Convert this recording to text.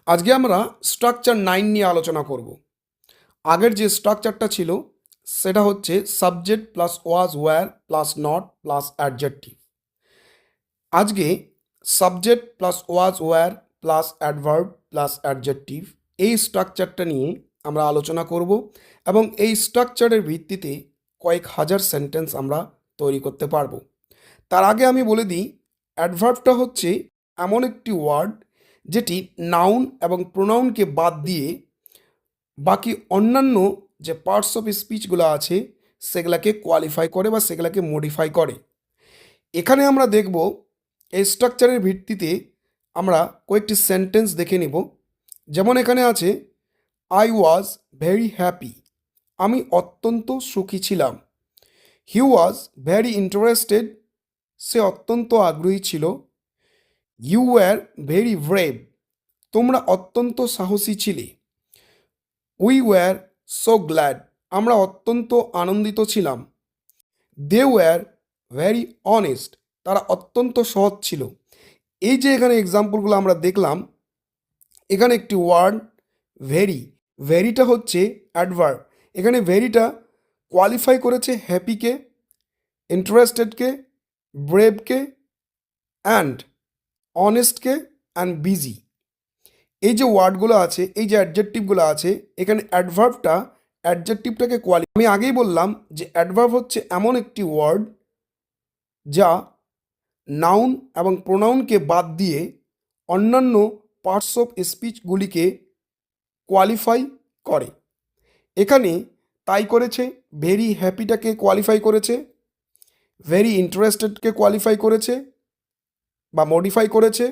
আজকে আমরা স্ট্রাকচার 9 নিয়ে আলোচনা করব। আগের যে স্ট্রাকচারটা ছিল সেটা হচ্ছে subject plus was were plus not plus adjective. আজকে subject plus was were plus adverb plus adjective এই স্ট্রাকচারটা নিয়ে আমরা আলোচনা করব এবং এই স্ট্রাকচারের ভিত্তিতে কয়েক হাজার সেন্টেন্স আমরা তৈরি করতে পারবো। তার আগে আমি বলে দিই, অ্যাডভার্বটা হচ্ছে এমন একটি ওয়ার্ড যেটি নাউন এবং প্রোনাউনকে বাদ দিয়ে বাকি অন্যান্য যে পার্টস অফ স্পিচগুলো আছে সেগুলাকে কোয়ালিফাই করে বা সেগুলাকে মডিফাই করে। এখানে আমরা দেখব এই স্ট্রাকচারের ভিত্তিতে আমরা কয়েকটি সেন্টেন্স দেখে নিব। যেমন এখানে আছে আই ওয়াজ ভেরি হ্যাপি, আমি অত্যন্ত সুখী ছিলাম। হি ওয়াজ ভেরি ইন্টারেস্টেড, সে অত্যন্ত আগ্রহী ছিল। ইউ ওয়্যার ভেরি ব্রেভ, তোমরা অত্যন্ত সাহসী ছিলে। উই ওয়্যার সো গ্ল্যাড, আমরা অত্যন্ত আনন্দিত ছিলাম। দে ওয়্যার ভেরি অনেস্ট, তারা অত্যন্ত সৎ ছিল। এই যে এখানে এক্সাম্পলগুলো আমরা দেখলাম, এখানে একটি ওয়ার্ড ভেরি, ভেরিটা হচ্ছে অ্যাডভার্ব। এখানে ভেরিটা কোয়ালিফাই করেছে হ্যাপিকে, ইন্টারেস্টেডকে, ব্রেভকে অ্যান্ড অনেস্টকে অ্যান্ড বিজি। এই যে ওয়ার্ডগুলো আছে, এই যে অ্যাডজেক্টিভগুলো আছে, এখানে অ্যাডজেক্টিভটাকে আমি আগেই বললাম যে অ্যাডভার্ব হচ্ছে এমন একটি ওয়ার্ড যা নাউন এবং প্রোনাউনকে বাদ দিয়ে অন্যান্য পার্টস অফ স্পিচগুলিকে কোয়ালিফাই করে। এখানে তাই করেছে, ভেরি হ্যাপিটাকে কোয়ালিফাই করেছে, ভেরি ইন্টারেস্টেডকে কোয়ালিফাই করেছে বা মডিফাই করেছে,